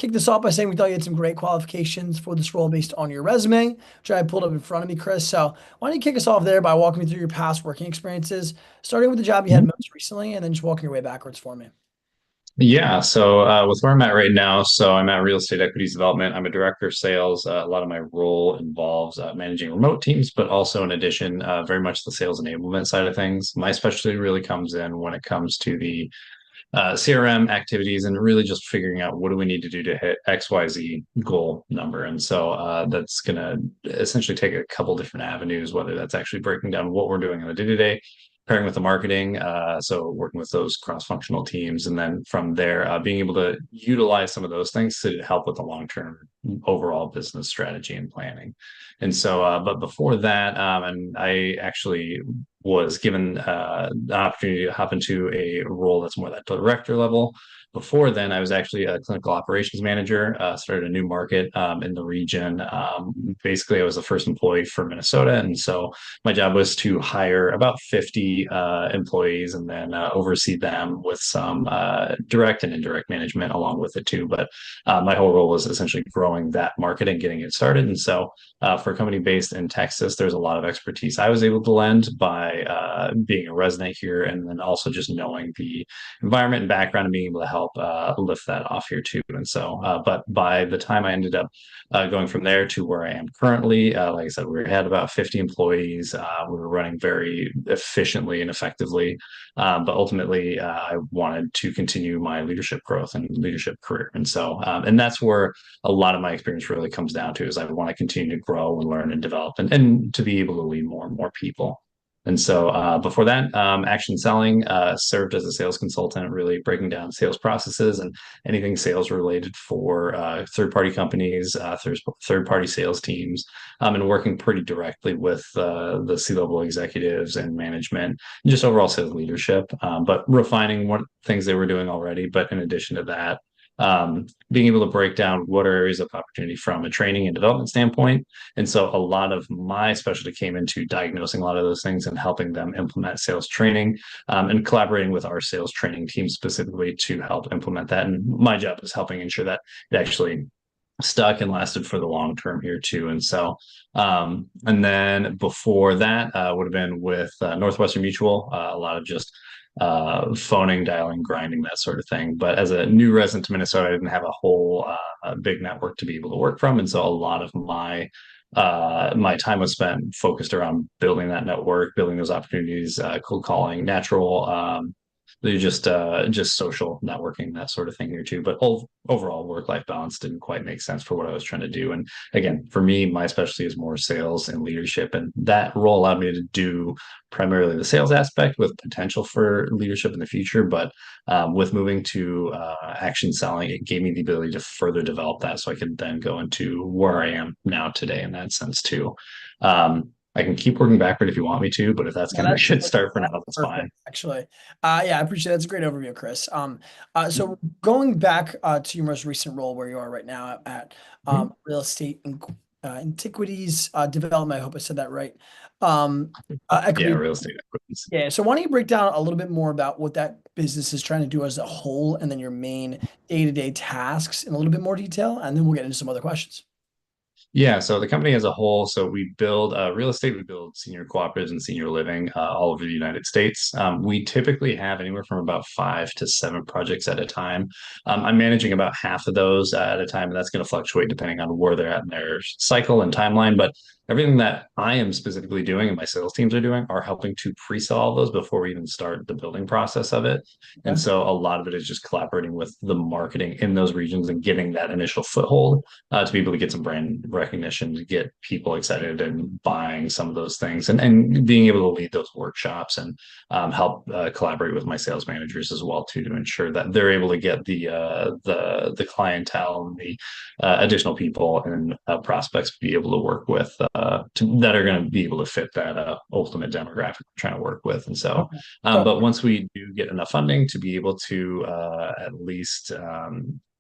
kick this off by saying we thought you had some great qualifications for this role based on your resume, which I pulled up in front of me, Chris. So why don't you kick us off there by walking me through your past working experiences, starting with the job you had Mhm. most recently, and then just walking your way backwards for me. Yeah, so with where I'm at right now, so I'm at Real Estate Equities Development. I'm a director of sales. A lot of my role involves managing remote teams, but also in addition, very much the sales enablement side of things. My specialty really comes in when it comes to the CRM activities and really just figuring out what do we need to do to hit XYZ goal number. And so that's going to essentially take a couple different avenues, whether that's actually breaking down what we're doing on the day-to-day, pairing with the marketing, so working with those cross-functional teams, and then from there, being able to utilize some of those things to help with the long-term overall business strategy and planning. And so, but before that, and I actually was given an opportunity to hop into a role that's more that director level. Before then, I was actually a clinical operations manager, started a new market in the region. Basically, I was the first employee for Minnesota. And so my job was to hire about 50 employees and then oversee them with some direct and indirect management along with it too. But my whole role was essentially growing that market and getting it started. And so for a company based in Texas, there's a lot of expertise I was able to lend by being a resident here and then also just knowing the environment and background and being able to help lift that off here too. And so, but by the time I ended up going from there to where I am currently, like I said, we had about 50 employees. We were running very efficiently and effectively. But ultimately, I wanted to continue my leadership growth and leadership career. And so, and that's where a lot of my experience really comes down to is I want to continue to grow and learn and develop and to be able to lead more and more people. And so before that, Action Selling served as a sales consultant, really breaking down sales processes and anything sales related for third-party companies, third-party sales teams, and working pretty directly with the C-level executives and management, and just overall sales leadership, but refining what things they were doing already. But in addition to that, being able to break down what are areas of opportunity from a training and development standpoint. And so a lot of my specialty came into diagnosing a lot of those things and helping them implement sales training and collaborating with our sales training team specifically to help implement that. And my job is helping ensure that it actually stuck and lasted for the long term here too. And so, and then before that would have been with Northwestern Mutual, a lot of just phoning, dialing, grinding, that sort of thing. But as a new resident to Minnesota, I didn't have a whole big network to be able to work from. And so a lot of my time was spent focused around building that network, building those opportunities, cold calling, natural they're just social networking, that sort of thing here too. But overall, work-life balance didn't quite make sense for what I was trying to do. And again, for me, my specialty is more sales and leadership, and that role allowed me to do primarily the sales aspect with potential for leadership in the future. But with moving to action selling, it gave me the ability to further develop that, so I could then go into where I am now today in that sense too. I can keep working backward if you want me to, but if that's Yeah, going to be a good start for now, that's that's perfect, fine. actually. Yeah, I appreciate it. That's a great overview, Chris. So going back to your most recent role where you are right now at Mhm. real estate antiquities development. I hope I said that right. Yeah, Equity. real estate equities. Yeah. So why don't you break down a little bit more about what that business is trying to do as a whole, and then your main day-to-day tasks in a little bit more detail, and then we'll get into some other questions. Yeah, so the company as a whole, so we build real estate, we build senior cooperatives and senior living all over the United States. We typically have anywhere from about 5 to 7 projects at a time. I'm managing about half of those at a time, and that's going to fluctuate depending on where they're at in their cycle and timeline. But everything that I am specifically doing and my sales teams are doing are helping to pre-sell those before we even start the building process of it. And Okay. so a lot of it is just collaborating with the marketing in those regions and getting that initial foothold to be able to get some brand recognition, to get people excited and buying some of those things, and being able to lead those workshops and help collaborate with my sales managers as well too to ensure that they're able to get the clientele and the additional people and prospects to be able to work with that are going to be able to fit that ultimate demographic we're trying to work with. And so, Okay. So but once we do get enough funding to be able to at least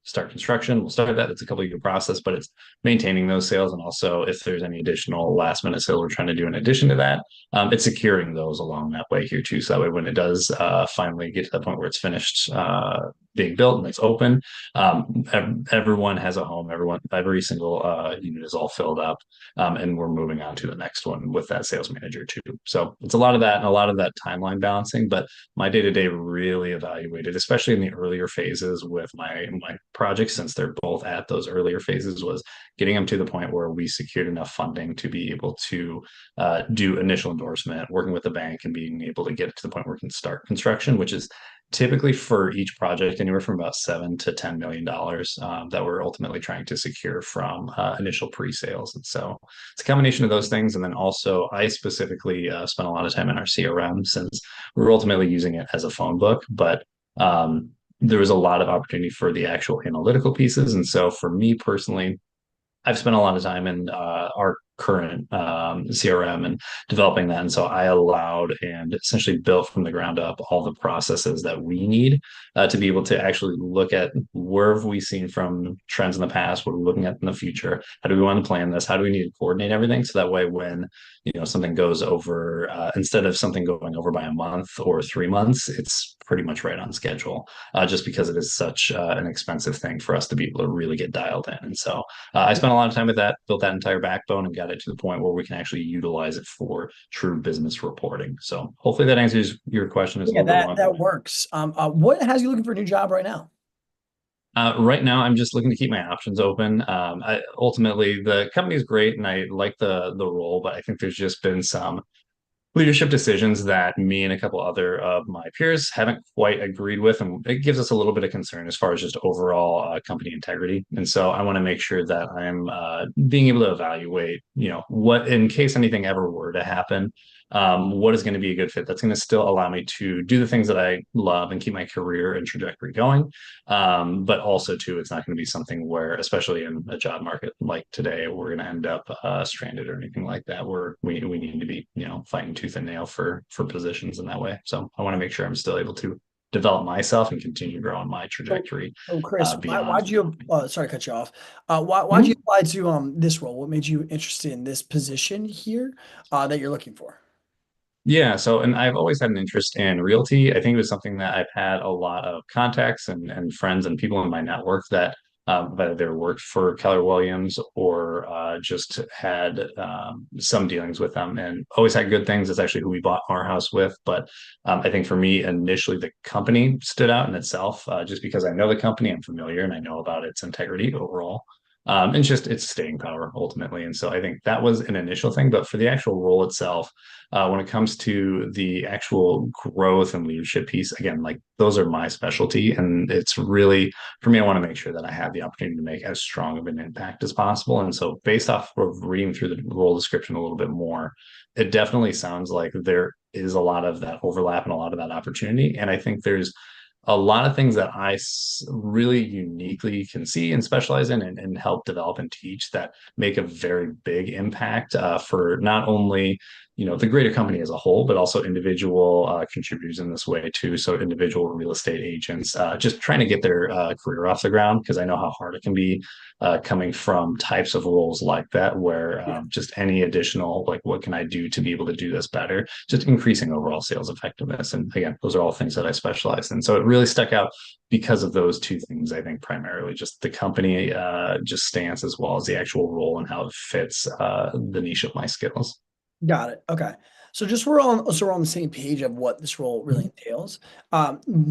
start construction. We'll start that. It's a couple year process, but it's maintaining those sales. And also if there's any additional last minute sales we're trying to do in addition to that, it's securing those along that way here too. So that way when it does finally get to the point where it's finished being built and it's open. Everyone has a home. Every single unit is all filled up, and we're moving on to the next one with that sales manager too. So it's a lot of that and a lot of that timeline balancing. But my day to day really evaluated, especially in the earlier phases with my projects, since they're both at those earlier phases, was getting them to the point where we secured enough funding to be able to do initial endorsement, working with the bank, and being able to get it to the point where we can start construction, which is typically for each project anywhere from about $7 to $10 million that we're ultimately trying to secure from initial pre-sales. And so it's a combination of those things. And then also I specifically spent a lot of time in our CRM since we're ultimately using it as a phone book, but there was a lot of opportunity for the actual analytical pieces. And so for me personally, I've spent a lot of time in our current CRM and developing that. And so I allowed and essentially built from the ground up all the processes that we need to be able to actually look at where have we seen from trends in the past, what are we looking at in the future, how do we want to plan this, how do we need to coordinate everything so that way when something goes over, instead of something going over by a month or 3 months, it's pretty much right on schedule, just because it is such an expensive thing for us to be able to really get dialed in. And so I spent a lot of time with that, built that entire backbone, and got it to the point where we can actually utilize it for true business reporting. So hopefully that answers your question. Is a Yeah, little bit that long. works. What has you looking for a new job right now? Right now, I'm just looking to keep my options open. Ultimately, the company is great, and I like the role, but I think there's just been some leadership decisions that me and a couple other of my peers haven't quite agreed with, and it gives us a little bit of concern as far as just overall company integrity. And so I want to make sure that I'm being able to evaluate, what in case anything ever were to happen, what is going to be a good fit that's going to still allow me to do the things that I love and keep my career and trajectory going. But also, too, it's not going to be something where, especially in a job market like today, we're going to end up stranded or anything like that, where we need to be, fighting tooth and nail for positions in that way. So I want to make sure I'm still able to develop myself and continue growing my So, trajectory Chris, beyond. why'd you, sorry to cut you off. Why'd you Mhm. apply to this role? What made you interested in this position here that you're looking for? Yeah, so and I've always had an interest in realty. I think it was something that I've had a lot of contacts and friends and people in my network that either worked for Keller Williams or just had some dealings with them and always had good things. It's actually who we bought our house with. But I think for me, initially, the company stood out in itself just because I know the company, I'm familiar, and I know about its integrity overall. And just its staying power ultimately. And so I think that was an initial thing. But for the actual role itself, when it comes to the actual growth and leadership piece, again, like those are my specialty. And it's really, for me, I want to make sure that I have the opportunity to make as strong of an impact as possible. And so, based off of reading through the role description a little bit more, it definitely sounds like there is a lot of that overlap and a lot of that opportunity. And I think there's a lot of things that really uniquely can see and specialize in and help develop and teach that make a very big impact for not only the greater company as a whole, but also individual contributors in this way too. So individual real estate agents just trying to get their career off the ground, because I know how hard it can be coming from types of roles like that, where Yeah. just any additional, like, what can I do to be able to do this better, just increasing overall sales effectiveness. And again, those are all things that I specialize in. So it really stuck out because of those two things. I think primarily just the company just stance, as well as the actual role and how it fits the niche of my skills. Got it. Okay. So we're on the same page of what this role really entails.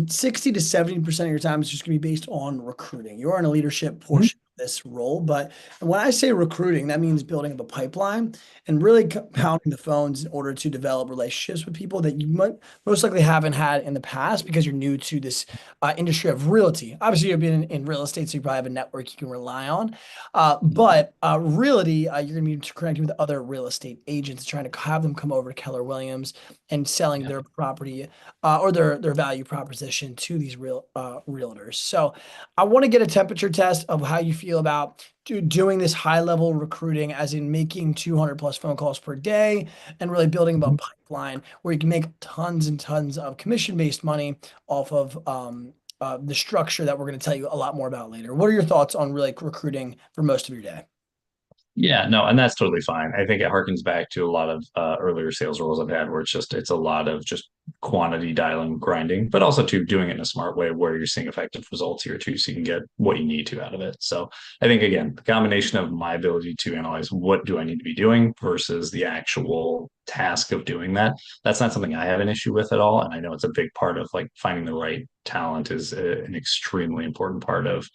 60 to 70% of your time is just going to be based on recruiting. You're in a leadership Mhm. portion of this role, but when I say recruiting, that means building up a pipeline and really pounding the phones in order to develop relationships with people that you might most likely haven't had in the past because you're new to this industry of realty. Obviously, you've been in real estate, so you probably have a network you can rely on. But Realty, you're going to be connecting with other real estate agents, trying to have them come over to Keller Williams and selling Yeah. their property or their value proposition to these realtors. So I want to get a temperature test of how you feel about doing this high level recruiting, as in making 200 plus phone calls per day and really building up a Mhm. pipeline where you can make tons and tons of commission based money off of the structure that we're going to tell you a lot more about later. What are your thoughts on really recruiting for most of your day? Yeah, no, and that's totally fine. I think it harkens back to a lot of earlier sales roles I've had where it's a lot of just quantity dialing, grinding, but also to doing it in a smart way where you're seeing effective results here too, so you can get what you need to out of it. So I think again, the combination of my ability to analyze what do I need to be doing versus the actual task of doing that, that's not something I have an issue with at all. And I know it's a big part of like finding the right talent is an extremely important part of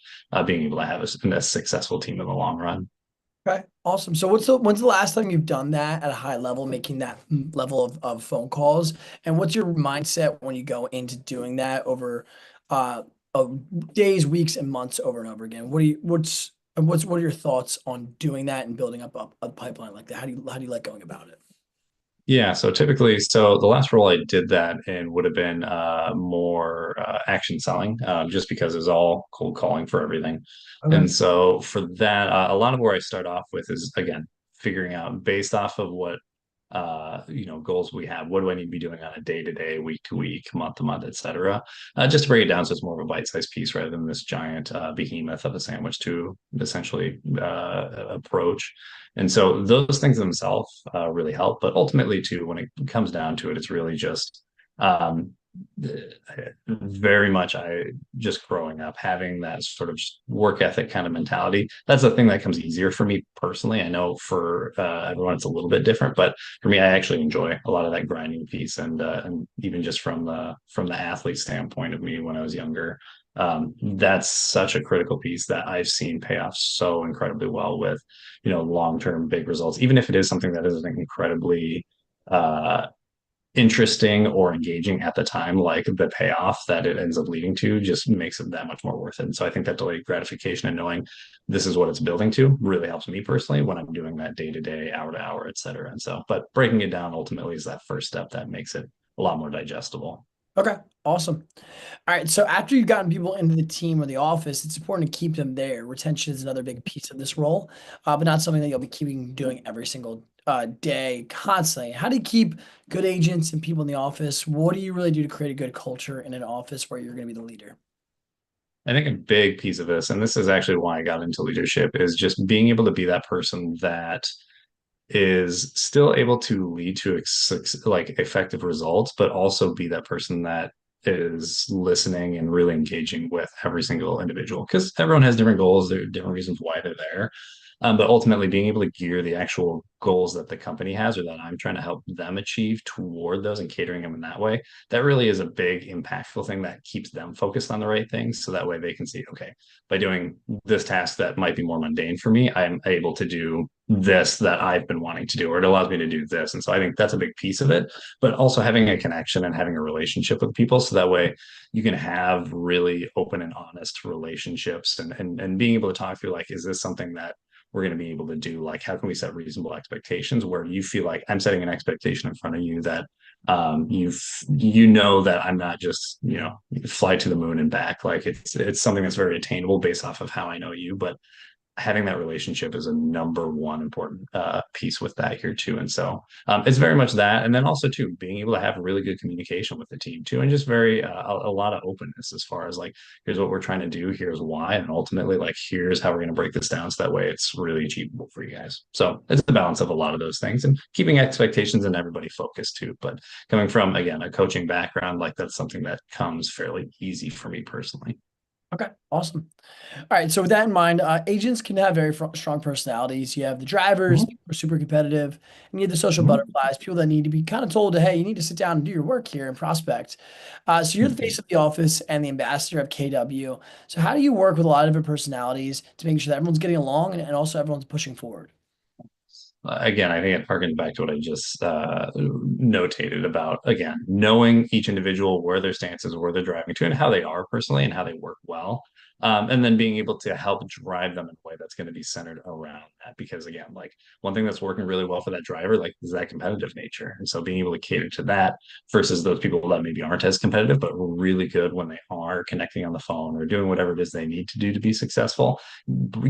being able to have a successful team in the long run. Okay, awesome. So when's the last time you've done that at a high level, making that level of phone calls? And what's your mindset when you go into doing that over uh, uh days, weeks, and months over and over again? What are your thoughts on doing that and building up a pipeline like that? How do you like going about it? Yeah, so typically, so the last role I did that in would have been more action selling, just because it was all cold calling for everything. Okay. And so for that, a lot of where I start off with is again figuring out based off of what goals we have. What do I need to be doing on a day to day, week to week, month to month, et cetera? Just to break it down so it's more of a bite sized piece rather than this giant behemoth of a sandwich to essentially approach. And so those things themselves really help. But ultimately, too, when it comes down to it, it's really just um, very much I just growing up having that sort of work ethic kind of mentality. That's the thing that comes easier for me personally. I know for everyone it's a little bit different, but for me, I actually enjoy a lot of that grinding piece, and even just from the athlete standpoint of me when I was younger. That's such a critical piece that I've seen pay off so incredibly well with, long-term big results, even if it is something that isn't incredibly uh, interesting or engaging at the time, like the payoff that it ends up leading to just makes it that much more worth it. And so I think that delayed gratification and knowing this is what it's building to really helps me personally when I'm doing that day to day, hour to hour, et cetera. And so, but breaking it down ultimately is that first step that makes it a lot more digestible. Okay, awesome. All right, so after you've gotten people into the team or the office, it's important to keep them there. Retention is another big piece of this role, but not something that you'll be keeping doing every single day constantly. How do you keep good agents and people in the office? What do you really do to create a good culture in an office where you're going to be the leader? I think a big piece of this, and this is actually why I got into leadership, is just being able to be that person that is still able to lead to like effective results, but also be that person that is listening and really engaging with every single individual because everyone has different goals. There are different reasons why they're there. But ultimately, being able to gear the actual goals that the company has or that I'm trying to help them achieve toward those and catering them in that way, that really is a big, impactful thing that keeps them focused on the right things. So that way they can see, okay, by doing this task that might be more mundane for me, I'm able to do this that I've been wanting to do, or it allows me to do this. And so I think that's a big piece of it, but also having a connection and having a relationship with people. So that way you can have really open and honest relationships and being able to talk through like, is this something that we're going to be able to do? Like, how can we set reasonable expectations where you feel like I'm setting an expectation in front of you that that I'm not just fly to the moon and back. Like it's something that's very attainable based off of how I know you, but having that relationship is a number one important piece with that here too. And so it's very much that, and then also too being able to have really good communication with the team too, and just very a lot of openness as far as like here's what we're trying to do, here's why, and ultimately like here's how we're going to break this down so that way it's really achievable for you guys. So it's the balance of a lot of those things and keeping expectations and everybody focused too. But coming from again a coaching background, like that's something that comes fairly easy for me personally. Okay, awesome. All right, so with that in mind, agents can have very strong personalities. You have the drivers, Mhm. people who are super competitive, and you have the social Mhm. butterflies, people that need to be kind of told, hey, you need to sit down and do your work here and prospect. So you're the face Mhm. of the office and the ambassador of KW. So how do you work with a lot of different personalities to make sure that everyone's getting along and also everyone's pushing forward? Again, I think it harkens back to what I just notated about, again, knowing each individual, where their stances, where they're driving to, and how they are personally and how they work well. And then being able to help drive them in a way that's going to be centered around that. Because again, like one thing that's working really well for that driver, like is that competitive nature. And so being able to cater to that versus those people that maybe aren't as competitive, but really good when they are connecting on the phone or doing whatever it is they need to do to be successful,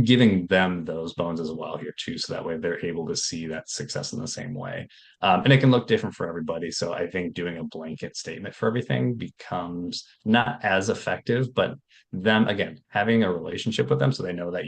giving them those bones as well here too, so that way they're able to see that success in the same way. And it can look different for everybody. So I think doing a blanket statement for everything becomes not as effective, but them again having a relationship with them so they know that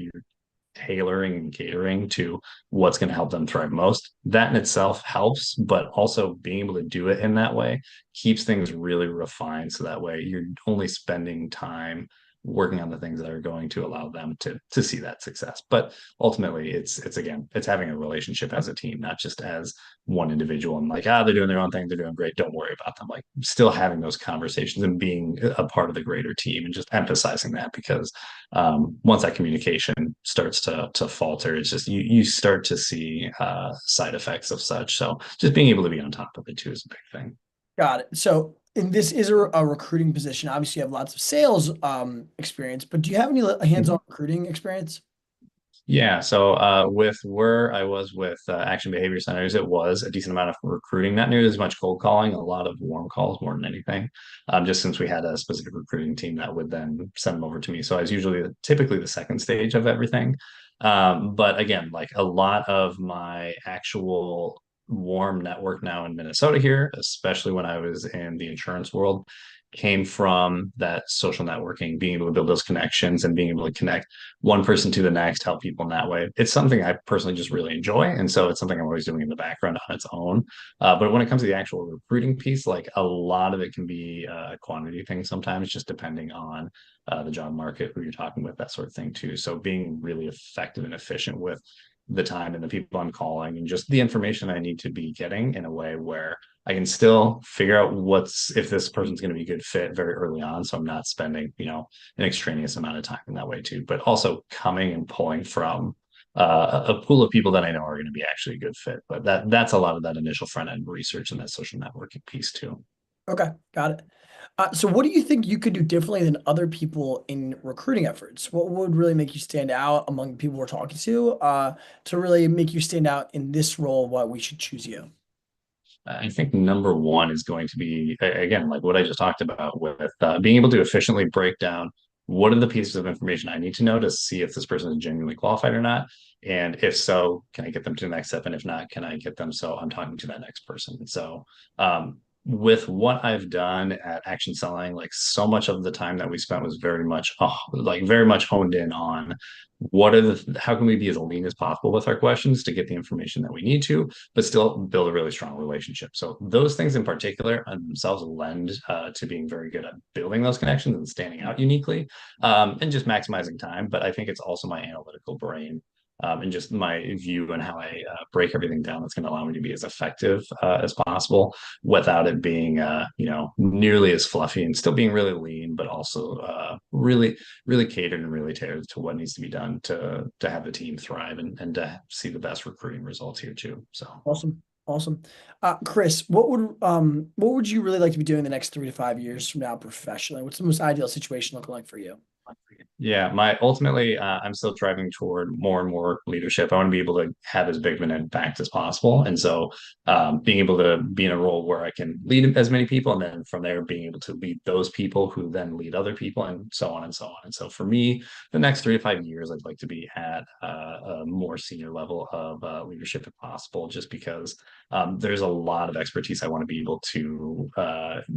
tailoring and catering to what's going to help them thrive most. That in itself helps, but also being able to do it in that way keeps things really refined. So that way you're only spending time working on the things that are going to allow them to see that success. But ultimately it's again, it's having a relationship as a team, not just as one individual and like, they're doing their own thing, they're doing great, don't worry about them. Like still having those conversations and being a part of the greater team and just emphasizing that because once that communication starts to falter, it's just you start to see side effects of such. So just being able to be on top of it too is a big thing. Got it. So, and this is a recruiting position. Obviously, you have lots of sales experience, but do you have any hands-on Mhm. recruiting experience? Yeah, so with where I was with Action Behavior Centers, it was a decent amount of recruiting, not nearly as much cold calling, a lot of warm calls more than anything. Just since we had a specific recruiting team that would then send them over to me. So I was usually typically the second stage of everything. But again, like a lot of my actual warm network now in Minnesota here, especially when I was in the insurance world, came from that social networking, being able to build those connections and being able to connect one person to the next, help people in that way. It's something I personally just really enjoy. And so it's something I'm always doing in the background on its own. But when it comes to the actual recruiting piece, like a lot of it can be a quantity thing sometimes, just depending on the job market, who you're talking with, that sort of thing too. So being really effective and efficient with the time and the people I'm calling and just the information I need to be getting in a way where I can still figure out what's if this person's going to be a good fit very early on. So I'm not spending, an extraneous amount of time in that way too, but also coming and pulling from a pool of people that I know are going to be actually a good fit. But that's a lot of that initial front end research and that social networking piece too. Okay, got it. So, what do you think you could do differently than other people in recruiting efforts? What would really make you stand out among people we're talking to really make you stand out in this role? Why we should choose you? I think number one is going to be, again, like what I just talked about with being able to efficiently break down what are the pieces of information I need to know to see if this person is genuinely qualified or not. And if so, can I get them to the next step? And if not, can I get them so I'm talking to that next person? And so, with what I've done at Action Selling, like so much of the time that we spent was very much, like very much honed in on how can we be as lean as possible with our questions to get the information that we need to, but still build a really strong relationship. So those things in particular themselves lend to being very good at building those connections and standing out uniquely, and just maximizing time. But I think it's also my analytical brain. And just my view and how I break everything down that's going to allow me to be as effective as possible without it being, nearly as fluffy and still being really lean, but also really catered and really tailored to what needs to be done to have the team thrive and to see the best recruiting results here too. So Awesome, awesome. Chris, what would you really like to be doing the next 3 to 5 years from now professionally? What's the most ideal situation looking like for you? yeah, my ultimately, I'm still driving toward more and more leadership. I want to be able to have as big of an impact as possible, and so being able to be in a role where I can lead as many people, and then from there being able to lead those people who then lead other people, and so on and so on. And so for me, the next 3 to 5 years, I'd like to be at a more senior level of leadership if possible, just because there's a lot of expertise I want to be able to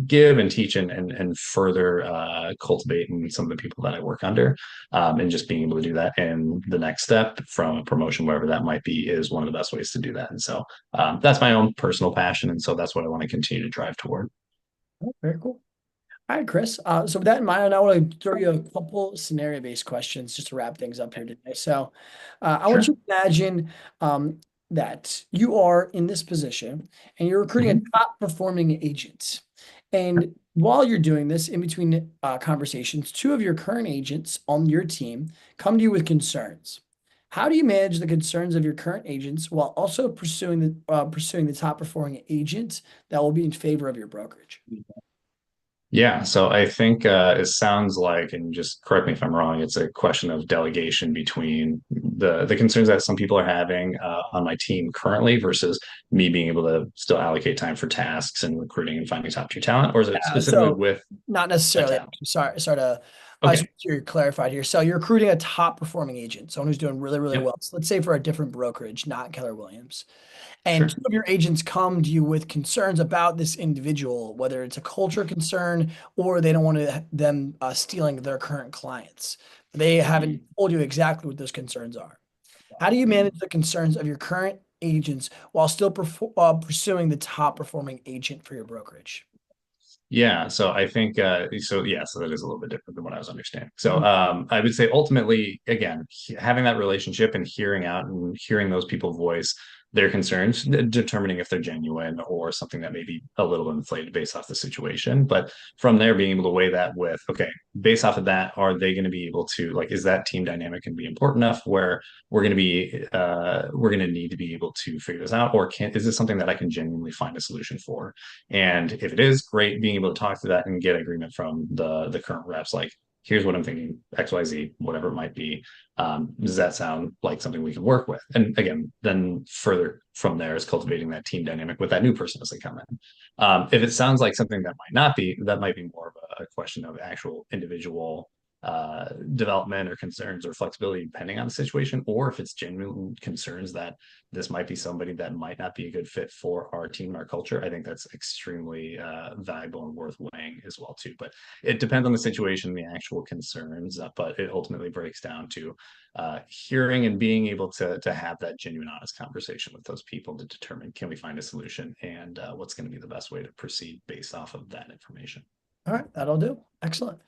give and teach and further cultivate in some of the people that I work under. And just being able to do that and the next step from a promotion, wherever that might be, is one of the best ways to do that. And so that's my own personal passion. And so that's what I want to continue to drive toward. Oh, very cool. All right, Chris. So with that in mind, I want to throw you a couple scenario-based questions just to wrap things up here today. So I want Sure. you to imagine that you are in this position and you're recruiting Mhm. a top-performing agent. And while you're doing this, in between conversations, two of your current agents on your team come to you with concerns. How do you manage the concerns of your current agents while also pursuing the top-performing agent that will be in favor of your brokerage? Yeah, so I think it sounds like, and just correct me if I'm wrong, it's a question of delegation between the concerns that some people are having on my team currently versus me being able to still allocate time for tasks and recruiting and finding top tier talent, or is it specifically So with not a necessarily. talent? I'm sorry to. I just Okay. want you clarified here. So you're recruiting a top performing agent, someone who's doing really, really Yep. well. So let's say for a different brokerage, not Keller Williams. And two Sure. of your agents come to you with concerns about this individual, whether it's a culture concern or they don't want them stealing their current clients. They haven't told you exactly what those concerns are. How do you manage the concerns of your current agents while still pursuing the top performing agent for your brokerage? Yeah, so I think so that is a little bit different than what I was understanding. So Mhm. I would say ultimately, again, having that relationship and hearing out and hearing those people voice their concerns, determining if they're genuine or something that may be a little inflated based off the situation. But from there, being able to weigh that with, okay, based off of that, are they going to be able to, like, is that team dynamic going to be important enough where we're going to need to be able to figure this out, or is this something that I can genuinely find a solution for? And if it is, great, being able to talk to that and get agreement from the current reps, like, here's what I'm thinking, XYZ, whatever it might be. Does that sound like something we can work with? And again, then further from there is cultivating that team dynamic with that new person as they come in. If it sounds like something that might not be, that might be more of a question of actual individual development or concerns or flexibility depending on the situation, or if it's genuine concerns that this might be somebody that might not be a good fit for our team and our culture. I think that's extremely valuable and worth weighing as well too. But it depends on the situation, the actual concerns, but it ultimately breaks down to hearing and being able to have that genuine, honest conversation with those people to determine, can we find a solution, and what's going to be the best way to proceed based off of that information. All right, that'll do. Excellent. All right.